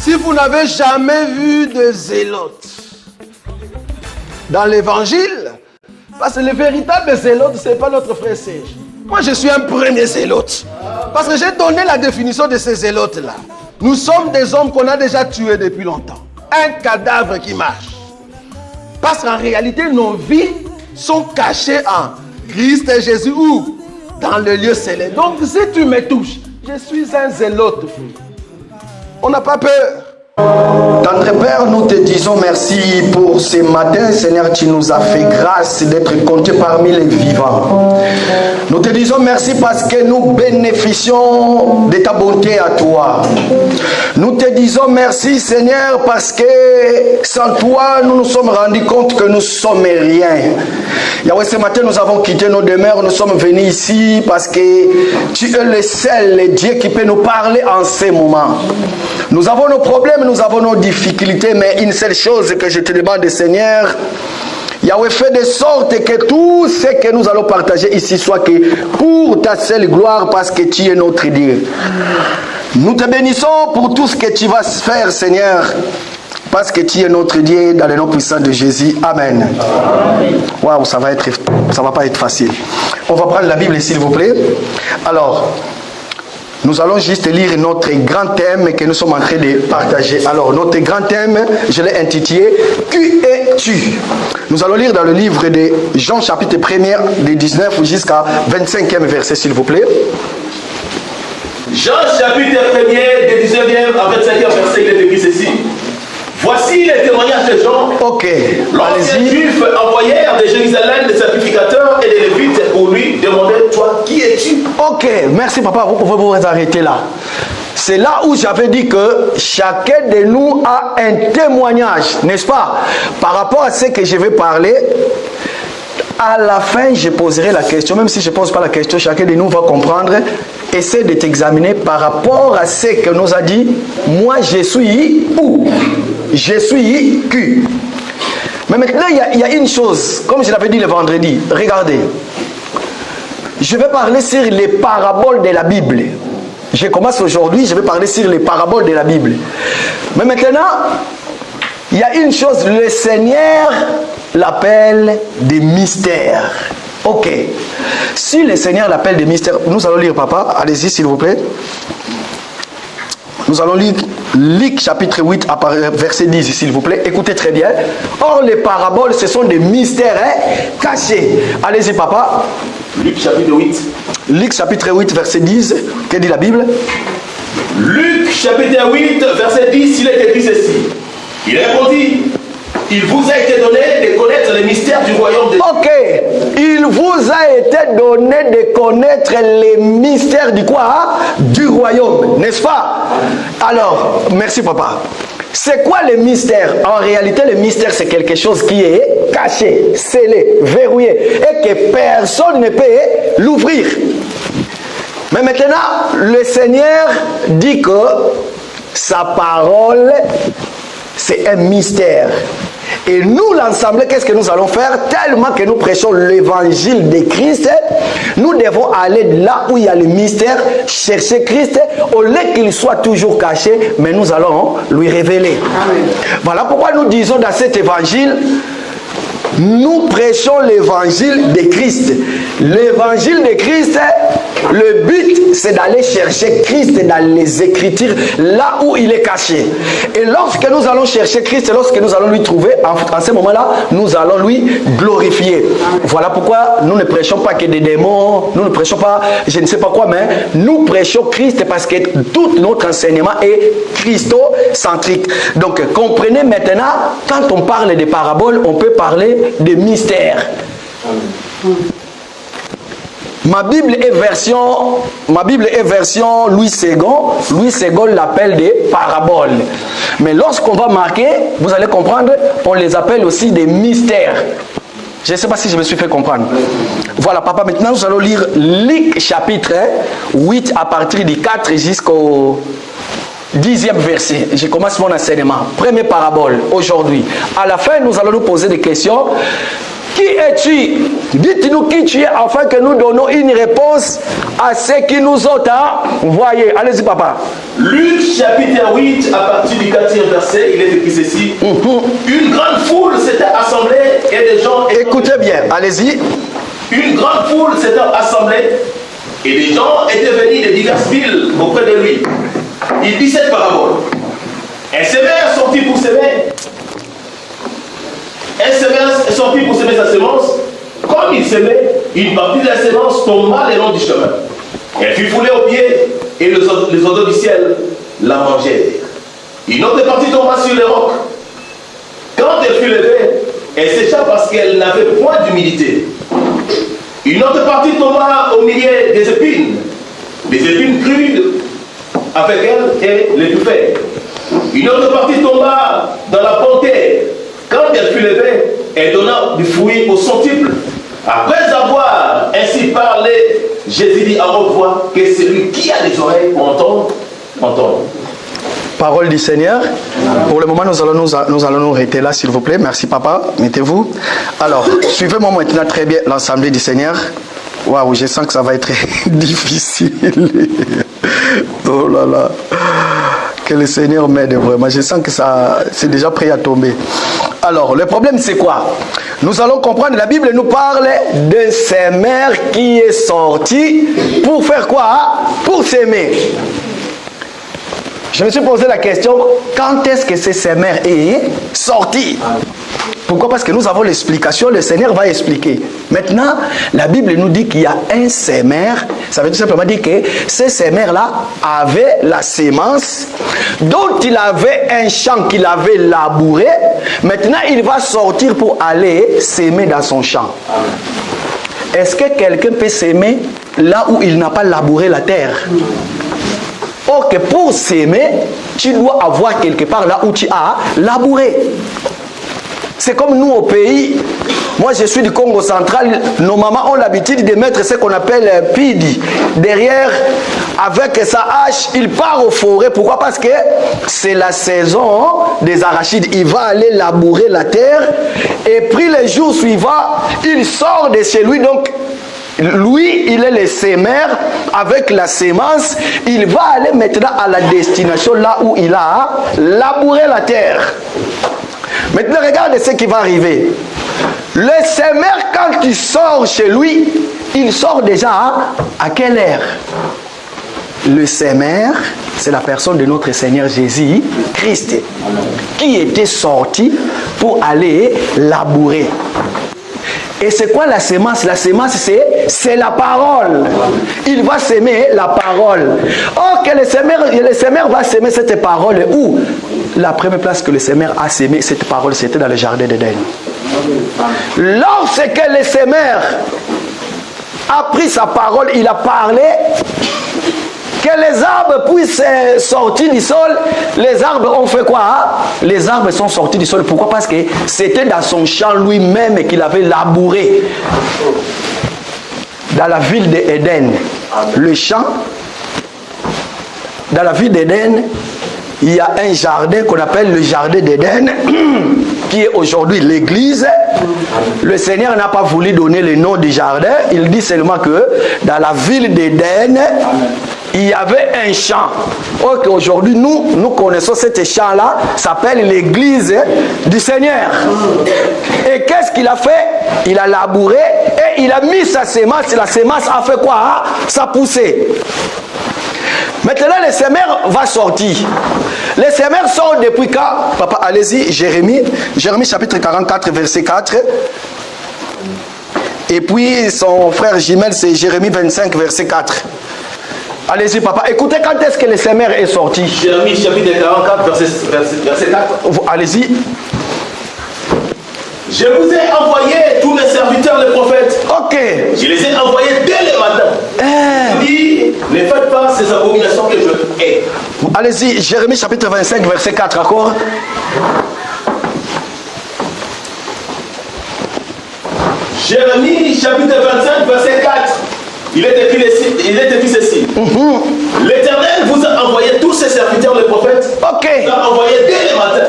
Si vous n'avez jamais vu de zélotes dans l'évangile, parce que le véritable zélote, ce n'est pas notre frère Serge. Moi, je suis un premier zélote. Parce que j'ai donné la définition de ces zélotes-là. Nous sommes des hommes qu'on a déjà tués depuis longtemps. Un cadavre qui marche. Parce qu'en réalité, nos vies sont cachées en Christ et Jésus ou dans le lieu céleste. Donc, si tu me touches, je suis un zélote. On n'a pas peur. Tendre Père, nous te disons merci pour ce matin. Seigneur, tu nous as fait grâce d'être comptés parmi les vivants. Nous te disons merci parce que nous bénéficions de ta bonté à toi. Nous te disons merci, Seigneur, parce que sans toi, nous nous sommes rendus compte que nous sommes rien. Yahweh, ce matin, nous avons quitté nos demeures, nous sommes venus ici parce que tu es le seul Dieu qui peut nous parler en ces moments. Nous avons nos problèmes, nous avons nos difficultés, mais une seule chose que je te demande, Seigneur, Yahweh, fait de sorte que tout ce que nous allons partager ici soit que pour ta seule gloire, parce que tu es notre Dieu. Nous te bénissons pour tout ce que tu vas faire, Seigneur, parce que tu es notre Dieu, dans le nom puissant de Jésus. Amen. Waouh, ça va pas être facile. On va prendre la Bible, s'il vous plaît. Alors, nous allons juste lire notre grand thème que nous sommes en train de partager. Alors, notre grand thème, je l'ai intitulé « Qui es-tu » Nous allons lire dans le livre de Jean, chapitre 1er, de 19 jusqu'à 25e verset, s'il vous plaît. Jean, chapitre 1er, de 19e à 25e verset, il est écrit ceci. Voici les témoignages de Jean. Ok, lorsque les Juifs envoyèrent de Jérusalem des sacrificateurs et des Lévites pour lui demander, toi, qui es-tu? Ok, merci papa, vous pouvez vous arrêter là. C'est là où j'avais dit que chacun de nous a un témoignage, n'est-ce pas? Par rapport à ce que je vais parler, à la fin, je poserai la question. Même si je ne pose pas la question, chacun de nous va comprendre. Essaie de t'examiner par rapport à ce que nous a dit. Moi, je suis où? Je suis qui? Mais maintenant, il y a une chose, comme je l'avais dit le vendredi. Regardez. Je vais parler sur les paraboles de la Bible. Je commence aujourd'hui, je vais parler sur les paraboles de la Bible. Mais maintenant, il y a une chose, le Seigneur l'appelle des mystères. Ok. Si le Seigneur l'appelle des mystères, nous allons lire, papa, allez-y s'il vous plaît. Nous allons lire Luc chapitre 8, verset 10, s'il vous plaît. Écoutez très bien. Or, les paraboles, ce sont des mystères cachés. Allez-y, papa. Luc chapitre 8. Luc chapitre 8, verset 10. Que dit la Bible? Luc chapitre 8, verset 10, il est écrit ceci. Il répondit, il vous a été donné de connaître les mystères du royaume de Dieu. Ok. Il vous a été donné de connaître les mystères du quoi? Du royaume, n'est-ce pas? Alors, merci papa. C'est quoi le mystère? En réalité, le mystère, c'est quelque chose qui est caché, scellé, verrouillé, et que personne ne peut l'ouvrir. Mais maintenant, le Seigneur dit que sa parole, c'est un mystère. Et nous, l'ensemble, qu'est-ce que nous allons faire? Tellement que nous prêchons l'évangile de Christ, nous devons aller là où il y a le mystère, chercher Christ, au lieu qu'il soit toujours caché, mais nous allons lui révéler. Amen. Voilà pourquoi nous disons dans cet évangile, nous prêchons l'évangile de Christ. L'évangile de Christ, le but, c'est d'aller chercher Christ dans les Écritures, là où il est caché. Et lorsque nous allons chercher Christ, lorsque nous allons lui trouver, en ce moment-là, nous allons lui glorifier. Voilà pourquoi nous ne prêchons pas que des démons, nous ne prêchons pas je ne sais pas quoi, mais nous prêchons Christ parce que tout notre enseignement est christocentrique. Donc, comprenez maintenant, quand on parle des paraboles, on peut parler de mystères. Ma Bible est version Louis II. Louis II l'appelle des paraboles. Mais lorsqu'on va marquer, vous allez comprendre, on les appelle aussi des mystères. Je ne sais pas si je me suis fait comprendre. Voilà, papa, maintenant nous allons lire Luc chapitre 8 à partir du 4 jusqu'au 10e verset. Je commence mon enseignement. Première parabole aujourd'hui. À la fin, nous allons nous poser des questions. Qui es-tu? Dites-nous qui tu es afin que nous donnons une réponse à ceux qui nous ont envoyés. Allez-y, papa. Luc chapitre 8 à partir du 4 verset, il est écrit ceci. Une grande foule s'était assemblée et des gens... Écoutez bien, allez-y. Une grande foule s'était assemblée et des gens étaient venus de diverses villes auprès de lui. Il dit cette parabole. Un sémère sortit pour s'aimer. Un sémère est sorti pour s'aimer sa semence. Comme il s'aimait, une partie de la semence tomba le long du chemin. Elle fut foulée aux pieds et les oiseaux du ciel la mangèrent. Une autre partie tomba sur les rocs. Quand elle fut levée, elle sécha parce qu'elle n'avait point d'humidité. Une autre partie tomba au milieu des épines. Les épines crues avec elle et l'étouffaient. Une autre partie tomba dans la pontaire. Quand elle fut levée, elle donna du fruit au centuple. Après avoir ainsi parlé, Jésus dit à haute voix que celui qui a des oreilles pour entendre, entende. Parole du Seigneur. Pour le moment, nous allons nous arrêter là, s'il vous plaît. Merci, papa. Mettez-vous. Alors, suivez-moi maintenant très bien l'Assemblée du Seigneur. Waouh, je sens que ça va être difficile. Oh là là. Que le Seigneur m'aide vraiment. Je sens que ça, c'est déjà prêt à tomber. Alors, le problème, c'est quoi? Nous allons comprendre, la Bible nous parle de sémère qui est sorti pour faire quoi? Pour s'aimer. Je me suis posé la question, quand est-ce que ce sémère est sorti? Pourquoi? Parce que nous avons l'explication, le Seigneur va expliquer. Maintenant, la Bible nous dit qu'il y a un sémère. Ça veut tout simplement dire que ce sémère-là avait la sémence dont il avait un champ qu'il avait labouré. Maintenant, il va sortir pour aller s'aimer dans son champ. Est-ce que quelqu'un peut s'aimer là où il n'a pas labouré la terre? Or que pour s'aimer, tu dois avoir quelque part là où tu as labouré. C'est comme nous au pays. Moi, je suis du Congo central. Nos mamans ont l'habitude de mettre ce qu'on appelle un pidi. Derrière, avec sa hache, il part aux forêts. Pourquoi? Parce que c'est la saison des arachides. Il va aller labourer la terre. Et puis, les jours suivants, il sort de chez lui. Donc, lui, il est le sémère avec la sémence. Il va aller maintenant à la destination là où il a labouré la terre. Maintenant, regardez ce qui va arriver. Le sémère, quand il sort chez lui, il sort déjà à quelle heure? Le sémère, c'est la personne de notre Seigneur Jésus-Christ, qui était sorti pour aller labourer. Et c'est quoi la sémence? La sémence, c'est la parole. Il va s'aimer la parole. Or, que le sémère va s'aimer cette parole où? La première place que le sémère a s'aimé cette parole, c'était dans le jardin d'Éden. Lorsque le sémère a pris sa parole, il a parlé, que les arbres puissent sortir du sol. Les arbres ont fait quoi? Les arbres sont sortis du sol. Pourquoi? Parce que c'était dans son champ lui-même qu'il avait labouré. Dans la ville d'Éden, le champ, dans la ville d'Éden, il y a un jardin qu'on appelle le jardin d'Éden, qui est aujourd'hui l'église. Le Seigneur n'a pas voulu donner le nom du jardin. Il dit seulement que dans la ville d'Éden, il y avait un champ. Ok, aujourd'hui, nous connaissons cet champ-là, s'appelle l'église du Seigneur. Et qu'est-ce qu'il a fait? Il a labouré et il a mis sa sémence. La sémence a fait quoi? Ça a poussé. Maintenant, le sémère va sortir. Le sémère sort depuis quand? Papa, allez-y, Jérémie chapitre 44, verset 4. Et puis, son frère Jimel, c'est Jérémie 25, verset 4. Allez-y, papa. Écoutez, quand est-ce que le sémère est sorti? Jérémie chapitre 44, verset 4. Allez-y. Je vous ai envoyé tous mes serviteurs, les prophètes. Ok. Je les ai envoyés dès le matin. Je dis, ne faites pas ces abominations que je hais. Allez-y, Jérémie chapitre 25, verset 4, encore. Jérémie chapitre 25, verset 4. Il est écrit ceci. L'Éternel vous a envoyé tous ses serviteurs, les prophètes. Ok. Il vous a envoyé dès le matin.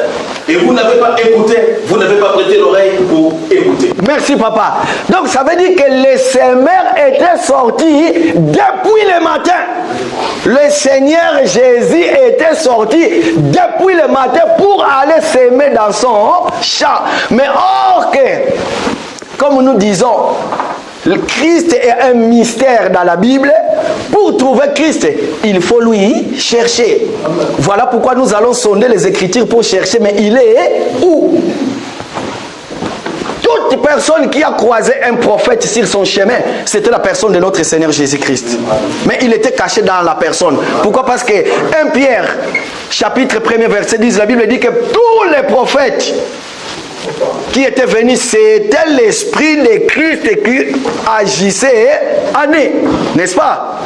Et vous n'avez pas écouté, vous n'avez pas prêté l'oreille pour faut écouter. Merci papa. Donc ça veut dire que les semeurs étaient sortis depuis le matin. Le Seigneur Jésus était sorti depuis le matin pour aller s'aimer dans son champ. Mais or que, comme nous disons, le Christ est un mystère dans la Bible. Pour trouver Christ, il faut lui chercher. Voilà pourquoi nous allons sonder les Écritures pour chercher. Mais il est où? Toute personne qui a croisé un prophète sur son chemin, c'était la personne de notre Seigneur Jésus-Christ. Mais il était caché dans la personne. Pourquoi? Parce que 1 Pierre, chapitre 1er, verset 10, la Bible dit que tous les prophètes qui étaient venus, c'était l'esprit de Christ qui agissait en eux, n'est-ce pas?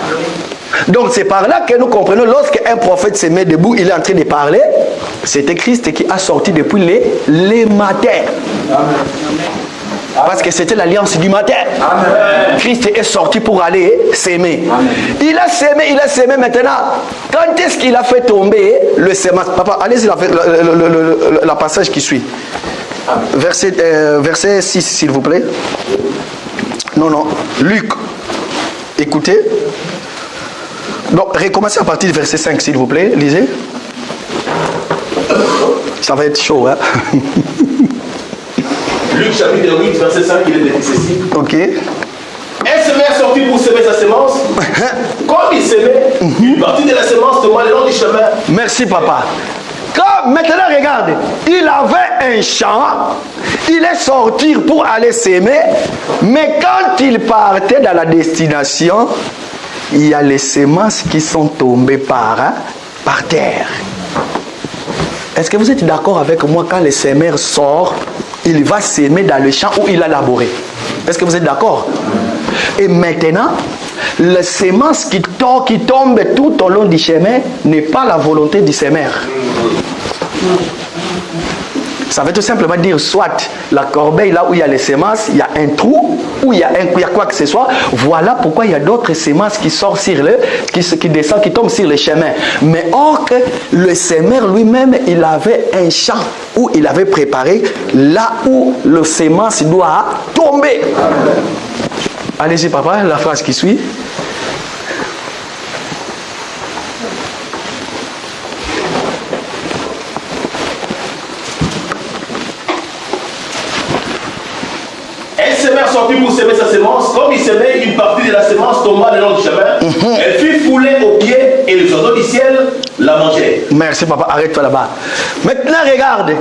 Donc c'est par là que nous comprenons, lorsqu'un prophète se met debout, il est en train de parler, c'était Christ qui a sorti depuis les matins. Parce que c'était l'alliance du matin. Amen. Christ est sorti pour aller s'aimer. Il a s'aimé maintenant. Quand est-ce qu'il a fait tomber le sémence? Papa, allez-y la passage qui suit. Verset 6, s'il vous plaît. Non. Luc. Écoutez. Donc, recommencez à partir du verset 5, s'il vous plaît. Lisez. Ça va être chaud, hein? Luc chapitre 8, verset 5, il est écrit ceci. Ok. Un semeur sorti pour semer sa semence. Comme il semait, une partie de la semence tomba le long du chemin. Merci papa. Quand maintenant regarde, il avait un champ, il est sorti pour aller s'aimer, mais quand il partait dans la destination, il y a les semences qui sont tombées par terre. Est-ce que vous êtes d'accord avec moi, quand le semeur sort, il va s'aimer dans le champ où il a labouré? Est-ce que vous êtes d'accord? Et maintenant, la semence qui tombe tout au long du chemin n'est pas la volonté du semeur. Ça veut tout simplement dire, soit la corbeille là où il y a les semences, il y a un trou, ou il y a quoi que ce soit. Voilà pourquoi il y a d'autres semences qui sortent sur qui descendent, qui tombent sur le chemin. Mais or que le semeur lui-même, il avait un champ où il avait préparé là où le semence doit tomber. Allez-y papa, la phrase qui suit. Sorti pour semer sa semence, comme il semait, une partie de la semence tomba le long du chemin. Elle fut foulée aux pieds et les oiseaux du ciel la mangeaient. Merci papa, arrête-toi là-bas. Maintenant regarde,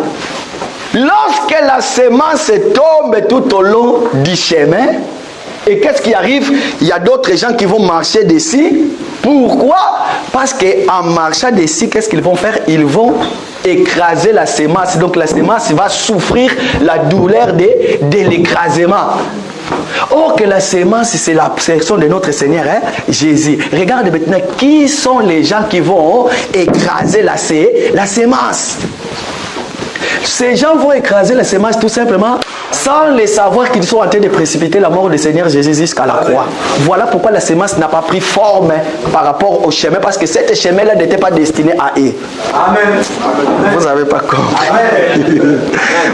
lorsque la semence tombe tout au long du chemin, et qu'est-ce qui arrive? Il y a d'autres gens qui vont marcher dessus. Pourquoi? Parce qu'en marchant dessus, qu'est-ce qu'ils vont faire? Ils vont écraser la semence. Donc la semence va souffrir la douleur de l'écrasement. Or que la semence, c'est la personne de notre Seigneur, hein, Jésus. Regarde maintenant, qui sont les gens qui vont écraser la semence? Ces gens vont écraser la semence tout simplement sans les savoir qu'ils sont en train de précipiter la mort du Seigneur Jésus jusqu'à la croix. Voilà pourquoi la semence n'a pas pris forme par rapport au chemin, parce que cet chemin-là n'était pas destiné à eux. Amen. Vous n'avez pas compris. Amen.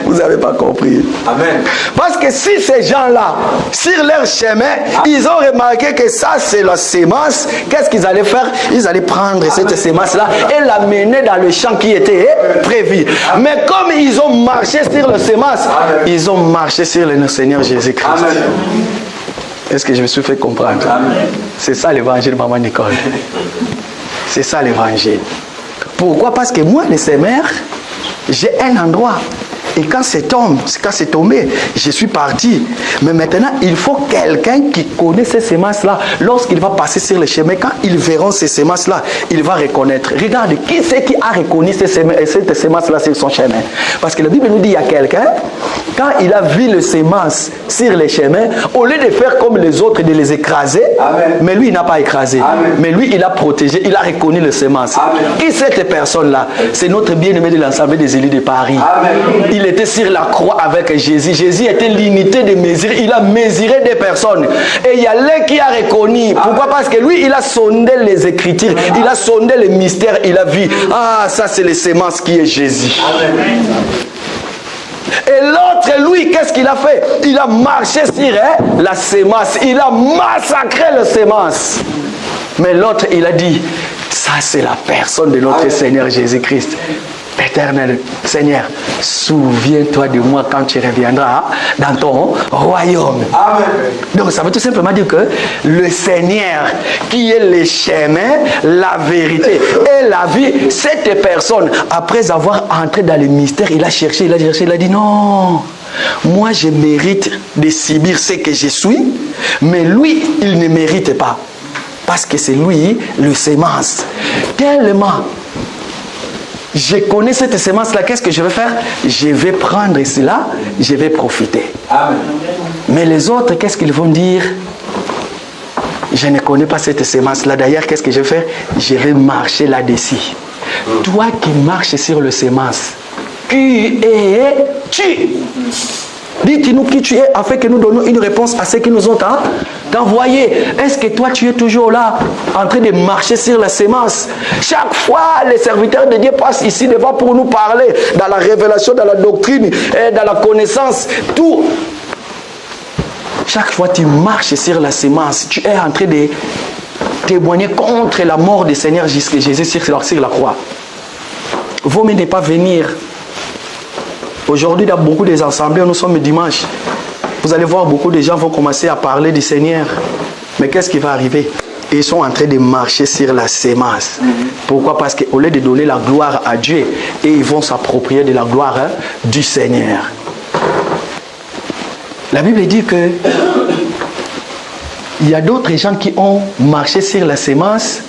Vous n'avez pas compris. Amen. Parce que si ces gens-là, sur leur chemin, ils ont remarqué que ça c'est la semence, qu'est-ce qu'ils allaient faire? Ils allaient prendre cette semence-là et la mener dans le champ qui était prévu. Mais comme ils ont marché sur la semence, ils ont marché sur le Seigneur Jésus-Christ. Est-ce que je me suis fait comprendre? C'est ça l'évangile, maman Nicole. C'est ça l'évangile. Pourquoi? Parce que moi, le semeur, j'ai un endroit. Et quand c'est tombé, je suis parti. Mais maintenant, il faut quelqu'un qui connaît ces semences-là. Lorsqu'il va passer sur le chemin, quand ils verront ces semences-là, il va reconnaître. Regarde, qui c'est qui a reconnu cette semence-là sur son chemin? Parce que la Bible nous dit, il y a quelqu'un, quand il a vu les semences sur le chemin, au lieu de faire comme les autres, de les écraser, Amen. Mais lui, il n'a pas écrasé. Amen. Mais lui, il a protégé, il a reconnu les semences. Amen. Qui c'est cette personne-là? C'est notre bien-aimé de l'Assemblée des élus de Paris. Amen. Il était sur la croix avec Jésus. Jésus était l'unité de mesure. Il a mesuré des personnes. Et il y a l'un qui a reconnu. Pourquoi? Parce que lui, il a sondé les Écritures. Il a sondé les mystères. Il a vu. Ah, ça, c'est les semences qui est Jésus. Amen. Et l'autre, lui, qu'est-ce qu'il a fait? Il a marché sur la sémence. Il a massacré la sémence. Mais l'autre, il a dit, ça c'est la personne de notre Seigneur Jésus-Christ. Éternel Seigneur, souviens-toi de moi quand tu reviendras dans ton royaume. Amen. Donc ça veut tout simplement dire que le Seigneur qui est le chemin, la vérité et la vie, cette personne, après avoir entré dans le mystère, il a cherché, il a dit non, moi je mérite de subir ce que je suis, mais lui, il ne mérite pas. Parce que c'est lui le sémence. Tellement je connais cette sémence-là, qu'est-ce que je vais faire? Je vais prendre cela, je vais profiter. Amen. Mais les autres, qu'est-ce qu'ils vont dire? Je ne connais pas cette sémence-là. D'ailleurs, qu'est-ce que je vais faire? Je vais marcher là-dessus. Toi qui marches sur le sémence, qui es-tu? Dites-nous qui tu es afin que nous donnons une réponse à ceux qui nous ont envoyés. Est-ce que toi tu es toujours là en train de marcher sur la sémence? Chaque fois les serviteurs de Dieu passent ici devant pour nous parler dans la révélation, dans la doctrine, et dans la connaissance, tout. Chaque fois tu marches sur la sémence, tu es en train de témoigner contre la mort du Seigneur Jésus sur la croix. Vaut mieux ne pas venir. Aujourd'hui, dans beaucoup des assemblées, nous sommes dimanche. Vous allez voir, beaucoup de gens vont commencer à parler du Seigneur. Mais qu'est-ce qui va arriver? Ils sont en train de marcher sur la sémence. Pourquoi? Parce qu'au lieu de donner la gloire à Dieu, et ils vont s'approprier de la gloire du Seigneur. La Bible dit que il y a d'autres gens qui ont marché sur la sémence.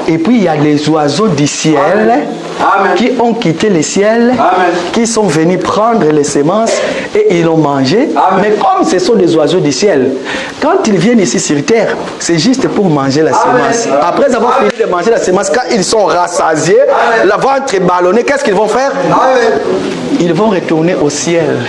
Et puis il y a les oiseaux du ciel. Amen. Qui ont quitté le ciel, amen, qui sont venus prendre les semences et ils l'ont mangé. Amen. Mais comme ce sont des oiseaux du ciel, quand ils viennent ici sur terre, c'est juste pour manger la semence. Après avoir fini de manger la semence, quand ils sont rassasiés, le ventre ballonné, qu'est-ce qu'ils vont faire? Amen. Ils vont retourner au ciel.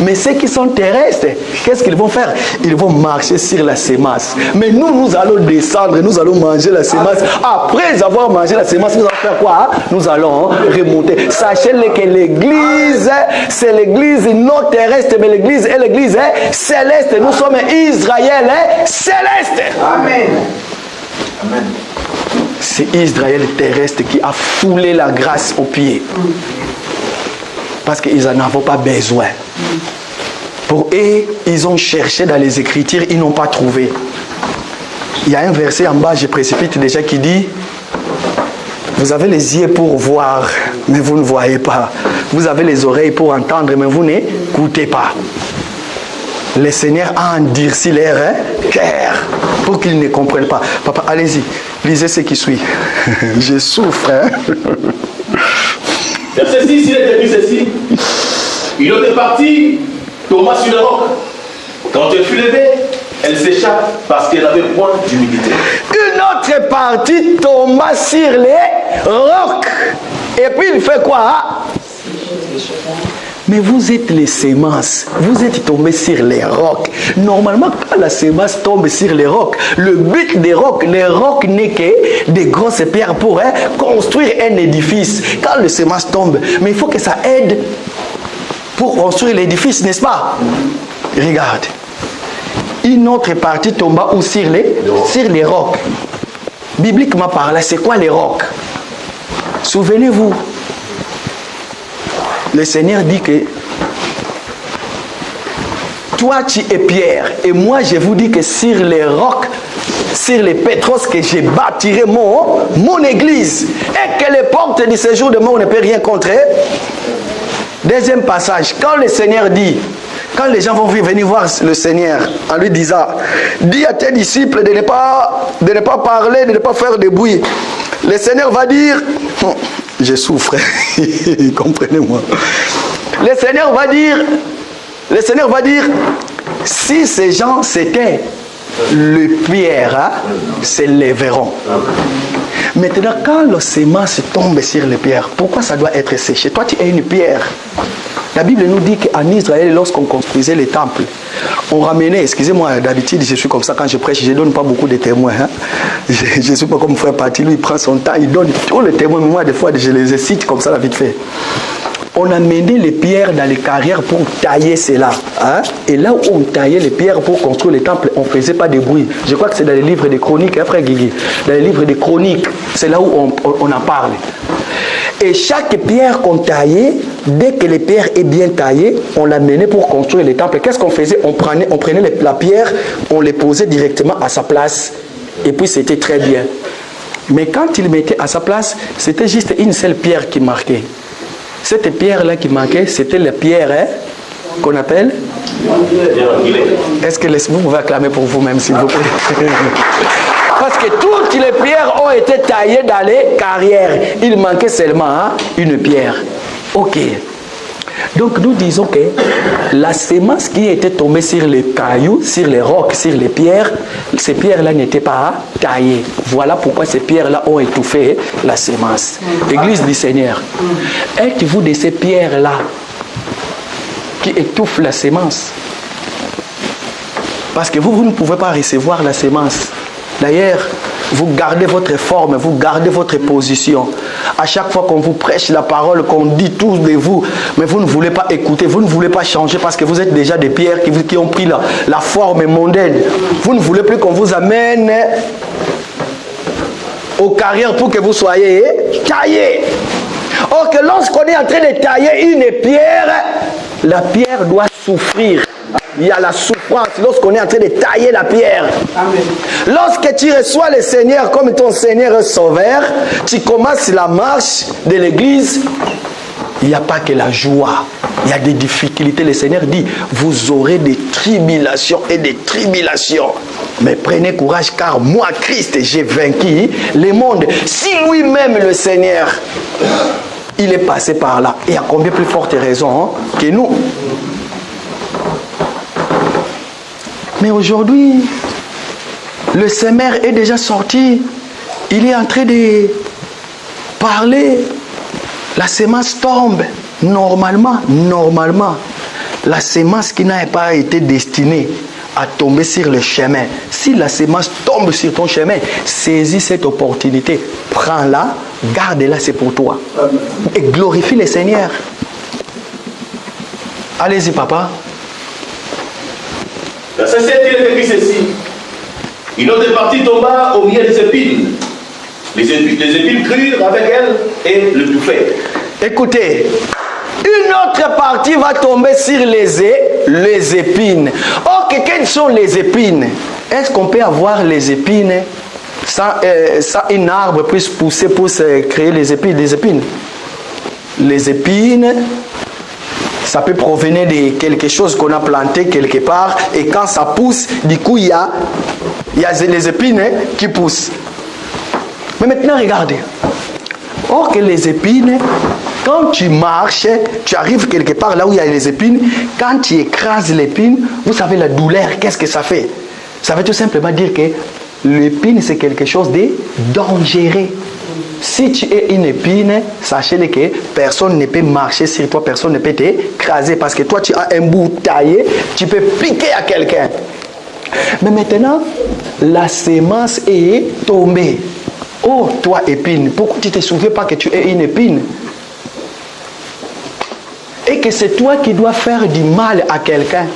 Mais ceux qui sont terrestres, qu'est-ce qu'ils vont faire? Ils vont marcher sur la sémence. Mais nous, nous allons descendre, nous allons manger la sémence. Après avoir mangé la sémence, nous allons faire quoi? Nous allons remonter. Sachez-le que l'église, c'est l'église non terrestre, mais l'église est l'église céleste. Nous sommes Israël céleste. Amen. Amen. C'est Israël terrestre qui a foulé la grâce aux pieds. Parce qu'ils n'en avaient pas besoin. Pour eux, ils ont cherché dans les Écritures, ils n'ont pas trouvé. Il y a un verset en bas, je précipite déjà, qui dit: vous avez les yeux pour voir, mais vous ne voyez pas. Vous avez les oreilles pour entendre, mais vous n'écoutez pas. Le Seigneur a endurci leur cœur pour qu'ils ne comprennent pas. Papa, allez-y, lisez ce qui suit. Je souffre. Verset 6, il est écrit ceci. Une autre partie tomba sur le roc. Quand elle fut levée, elle s'échappe parce qu'elle n'avait point d'humilité. Une autre partie tomba sur les rocs. Et puis il fait quoi? Mais vous êtes les semences, vous êtes tombés sur les rocs. Normalement, quand la semence tombe sur les rocs, le but des rocs, les rocs n'est que des grosses pierres pour construire un édifice. Quand le semence tombe, mais il faut que ça aide pour construire l'édifice, n'est-ce pas? Regarde. Une autre partie tomba où sur les rocs. Bibliquement parlant, c'est quoi les rocs? Souvenez-vous. Le Seigneur dit que toi tu es pierre et moi je vous dis que sur les rocs, sur les pétros que je bâtirai mon église et que les portes du séjour de mort ne peut rien contrer. Deuxième passage, quand le Seigneur dit, quand les gens vont venir voir le Seigneur en lui disant: dis à tes disciples de ne pas parler, de ne pas faire de bruit. Le Seigneur va dire: je souffre, comprenez-moi. Le Seigneur va dire, si ces gens c'était les pierres, s'élèveront. Maintenant, quand le semence tombe sur les pierres, pourquoi ça doit être séché? Toi, tu es une pierre. La Bible nous dit qu'en Israël, lorsqu'on construisait les temples, on ramenait, excusez-moi, d'habitude, je suis comme ça quand je prêche, je ne donne pas beaucoup de témoins. Hein? Je ne suis pas comme frère Paty, lui, il prend son temps, il donne tous les témoins, mais moi, des fois, je les cite comme ça, la vite fait. on amenait les pierres dans les carrières pour tailler cela. Hein? Et là où on taillait les pierres pour construire les temples, on ne faisait pas de bruit. Je crois que c'est dans les livres des chroniques, hein, frère Guigui. Dans les livres des chroniques, c'est là où on en parle. Et chaque pierre qu'on taillait, dès que les pierres est bien taillées, on l'amenait pour construire les temples. Qu'est-ce qu'on faisait? On prenait la pierre, on les posait directement à sa place. Et puis c'était très bien. Mais quand il mettait à sa place, c'était juste une seule pierre qui marquait. Cette pierre-là qui manquait, c'était la pierre qu'on appelle. Est-ce que vous pouvez acclamer pour vous-même, s'il vous plaît? Parce que toutes les pierres ont été taillées dans les carrières. Il manquait seulement une pierre. Ok. Donc nous disons que la sémence qui était tombée sur les cailloux, sur les rocs, sur les pierres, ces pierres-là n'étaient pas taillées. Voilà pourquoi ces pierres-là ont étouffé la sémence. Église du Seigneur, êtes-vous de ces pierres-là qui étouffent la sémence? Parce que vous ne pouvez pas recevoir la sémence. D'ailleurs, vous gardez votre forme, vous gardez votre position. À chaque fois qu'on vous prêche la parole, qu'on dit tous de vous, mais vous ne voulez pas écouter, vous ne voulez pas changer parce que vous êtes déjà des pierres qui ont pris la forme mondaine. Vous ne voulez plus qu'on vous amène aux carrières pour que vous soyez taillés. Or que lorsqu'on est en train de tailler une pierre, la pierre doit souffrir. Il y a la souffrance lorsqu'on est en train de tailler la pierre. Amen. Lorsque tu reçois le Seigneur comme ton Seigneur et Sauveur, tu commences la marche de l'église. Il n'y a pas que la joie. Il y a des difficultés. Le Seigneur dit, vous aurez des tribulations et des tribulations. Mais prenez courage car moi, Christ, j'ai vaincu le monde. Si lui-même, le Seigneur, il est passé par là. Et à combien plus forte raison que nous. Mais aujourd'hui, le semeur est déjà sorti. Il est en train de parler. La sémence tombe. Normalement, la sémence qui n'a pas été destinée à tomber sur le chemin. Si la sémence tombe sur ton chemin, saisis cette opportunité. Prends-la, garde-la, c'est pour toi. Et glorifie le Seigneur. Allez-y, papa. La société est écrit ceci. Une autre partie tomba au milieu des épines. Les épines crurent avec elle et le bouffaient. Écoutez, une autre partie va tomber sur les épines. Or, quelles sont les épines? Est-ce qu'on peut avoir les épines sans un arbre puisse pousser pour créer les épines? Les épines, ça peut provenir de quelque chose qu'on a planté quelque part et quand ça pousse, du coup il y a les épines qui poussent. Mais maintenant regardez. Or que les épines, quand tu marches, tu arrives quelque part là où il y a les épines, quand tu écrases l'épine, vous savez la douleur, qu'est-ce que ça fait? Ça veut tout simplement dire que l'épine c'est quelque chose de dangereux. Si tu es une épine, sachez que personne ne peut marcher sur toi, personne ne peut t'écraser parce que toi tu as un bout taillé, tu peux piquer à quelqu'un. Mais maintenant, la sémence est tombée. Oh, toi épine, pourquoi tu ne te souviens pas que tu es une épine? Et que c'est toi qui dois faire du mal à quelqu'un.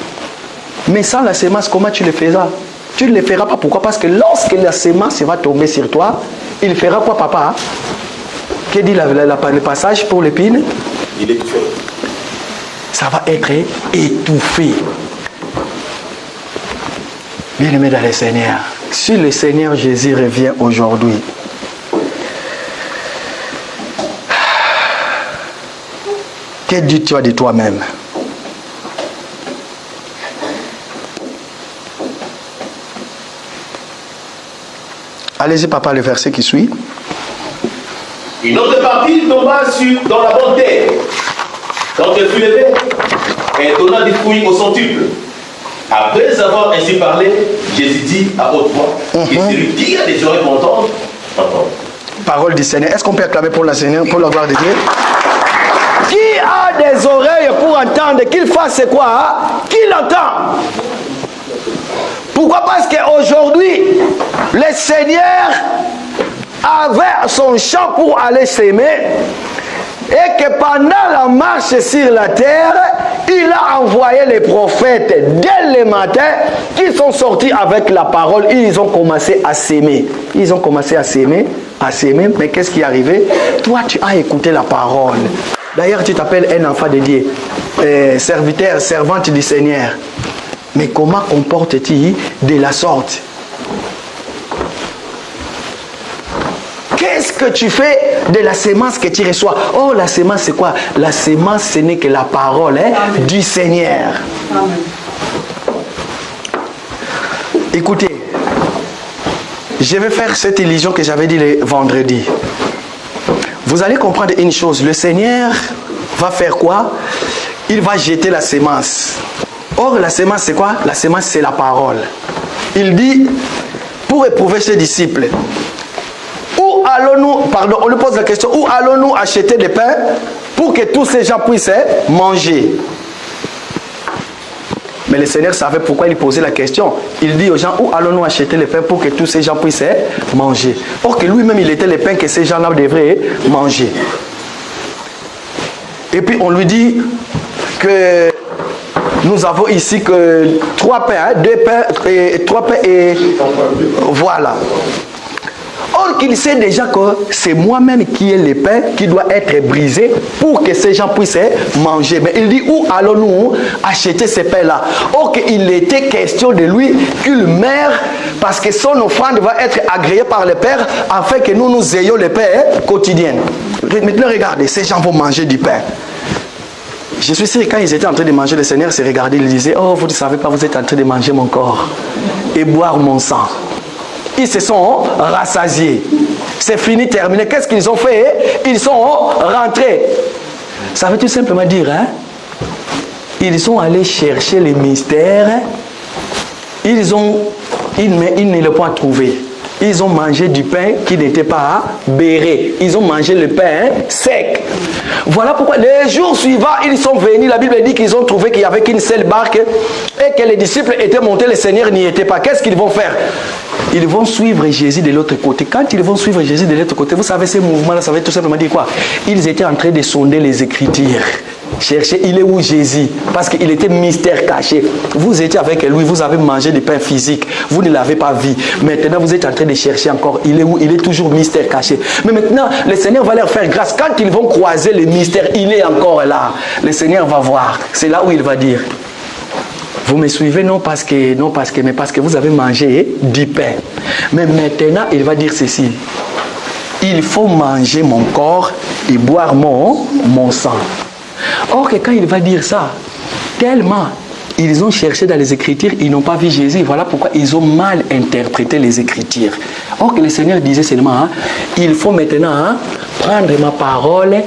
Mais sans la sémence, comment tu le feras? Tu ne le feras pas. Pourquoi? Parce que lorsque la sémence va tomber sur toi, il fera quoi, papa? Que dit le passage pour l'épine? Il est étouffé. Ça va être étouffé. Bien-aimé dans le Seigneur, si le Seigneur Jésus revient aujourd'hui, que dis-tu de toi-même? Allez-y, papa, le verset qui suit. Une autre partie tomba dans la bonne terre. Quand elle fut levée, elle donna des fruits au centuple. Après avoir ainsi parlé, Jésus dit à haute voix, et celui qui a des oreilles pour entendre, entend. Parole du Seigneur. Est-ce qu'on peut acclamer pour la Seigneur, pour la gloire de Dieu? Qui a des oreilles pour entendre, qu'il fasse quoi? Qu'il entend. Pourquoi? Parce qu'aujourd'hui, le Seigneur avait son champ pour aller s'aimer. Et que pendant la marche sur la terre, il a envoyé les prophètes dès le matin qui sont sortis avec la parole. Ils ont commencé à s'aimer. Ils ont commencé à s'aimer, mais qu'est-ce qui est arrivé? Toi, tu as écouté la parole. D'ailleurs, tu t'appelles un enfant de Dieu, serviteur, servante du Seigneur. Mais comment comportes-tu de la sorte? Qu'est-ce que tu fais de la sémence que tu reçois? Oh, la sémence, c'est quoi? La sémence, ce n'est que la parole du Seigneur. Amen. Écoutez, je vais faire cette illusion que j'avais dit le vendredi. Vous allez comprendre une chose. Le Seigneur va faire quoi? Il va jeter la sémence. Or, la sémence, c'est quoi? La sémence, c'est la parole. Il dit, pour éprouver ses disciples, où allons-nous, pardon, on lui pose la question, où allons-nous acheter des pains pour que tous ces gens puissent manger? Mais le Seigneur savait pourquoi il posait la question. Il dit aux gens, où allons-nous acheter les pains pour que tous ces gens puissent manger? Or que lui-même, il était le pain que ces gens-là devraient manger. Et puis on lui dit que nous avons ici que 3 pains, 2 pains et 3 pains et voilà. Or qu'il sait déjà que c'est moi-même qui ai le pain qui doit être brisé pour que ces gens puissent manger. Mais il dit, où allons-nous acheter ces pains-là? Or qu'il était question de lui qu'il meure parce que son offrande va être agréée par le Père afin que nous ayons le pain quotidien. Maintenant regardez, ces gens vont manger du pain. Je suis sûr que quand ils étaient en train de manger, le Seigneur s'est regardé, il disait, oh, vous ne savez pas, vous êtes en train de manger mon corps et boire mon sang. Ils se sont rassasiés. C'est fini, terminé. Qu'est-ce qu'ils ont fait? Ils sont rentrés. Ça veut tout simplement dire, hein? Ils sont allés chercher les mystères. Ils ne l'ont pas trouvé. Ils ont mangé du pain qui n'était pas beurré. Ils ont mangé le pain sec. Voilà pourquoi les jours suivants, ils sont venus. La Bible dit qu'ils ont trouvé qu'il n'y avait qu'une seule barque et que les disciples étaient montés, le Seigneur n'y était pas. Qu'est-ce qu'ils vont faire? Ils vont suivre Jésus de l'autre côté. Quand ils vont suivre Jésus de l'autre côté, vous savez, ces mouvements-là, ça veut tout simplement dire quoi? Ils étaient en train de sonder les Écritures. Chercher, il est où Jésus? Parce qu'il était mystère caché. Vous étiez avec lui, vous avez mangé du pain physique. Vous ne l'avez pas vu. Maintenant, vous êtes en train de chercher encore. Il est où? Il est toujours mystère caché. Mais maintenant, le Seigneur va leur faire grâce. Quand ils vont croiser le mystère, il est encore là. Le Seigneur va voir. C'est là où il va dire, vous me suivez mais parce que vous avez mangé du pain. Mais maintenant, il va dire ceci. Il faut manger mon corps et boire mon sang. Or que quand il va dire ça, tellement ils ont cherché dans les Écritures, ils n'ont pas vu Jésus. Voilà pourquoi ils ont mal interprété les Écritures. Or que le Seigneur disait seulement, il faut maintenant prendre ma parole,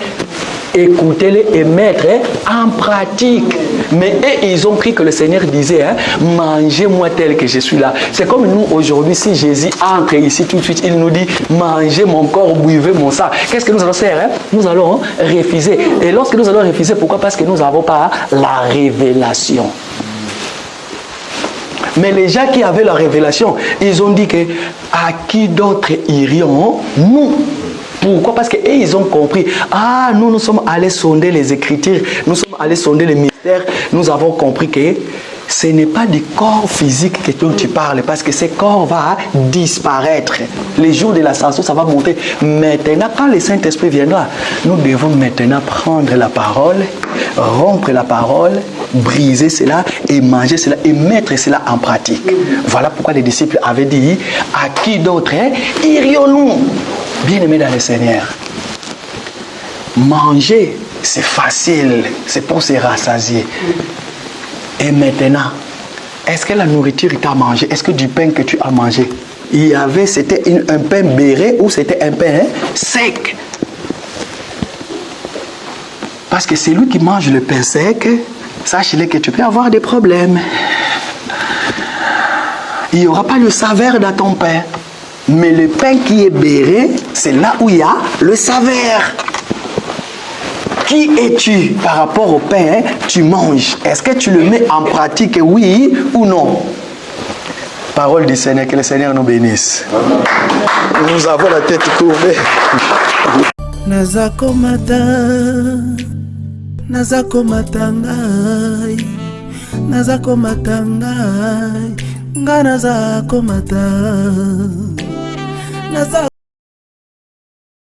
écoutez-les et mettre en pratique. Mais ils ont cru que le Seigneur disait, mangez-moi tel que je suis là. C'est comme nous aujourd'hui, si Jésus entre ici tout de suite, il nous dit, mangez mon corps, buvez mon sang. Qu'est-ce que nous allons faire? Nous allons refuser. Et lorsque nous allons refuser, pourquoi? Parce que nous n'avons pas la révélation. Mais les gens qui avaient la révélation, ils ont dit que à qui d'autre irions nous? Pourquoi? Parce qu'ils ont compris. Ah, nous sommes allés sonder les Écritures, nous sommes allés sonder les mystères. Nous avons compris que ce n'est pas du corps physique dont tu parles, parce que ce corps va disparaître. Les jours de l'ascension, ça va monter. Maintenant, quand le Saint-Esprit viendra, nous devons maintenant prendre la parole, rompre la parole, briser cela et manger cela et mettre cela en pratique. Voilà pourquoi les disciples avaient dit, à qui d'autre irions-nous? Bien-aimés dans le Seigneur, manger, c'est facile, c'est pour se rassasier. Et maintenant, est-ce que la nourriture que tu as mangé, est-ce que du pain que tu as mangé, c'était un pain beurré ou c'était un pain sec? Parce que celui qui mange le pain sec, sache-le que tu peux avoir des problèmes. Il n'y aura pas le saveur dans ton pain. Mais le pain qui est beurré, c'est là où il y a le saveur. Qui es-tu par rapport au pain tu manges? Est-ce que tu le mets en pratique, oui ou non? Parole du Seigneur, que le Seigneur nous bénisse. Nous avons la tête courbée. Nazako mata ngai, nazako mata ngai, nga nazako mata.